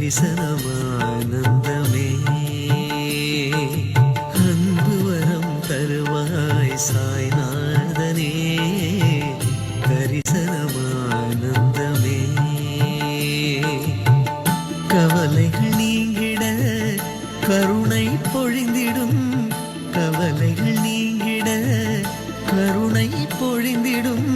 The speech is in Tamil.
தரிசனமானந்தமே அன்பு வரம் தருவாய் சாய்நாதனே தரிசனமானந்தமே கவலைகள் நீங்கிட கருணை பொழிந்திடும் கவலைகள் நீங்கிட கருணை பொழிந்திடும்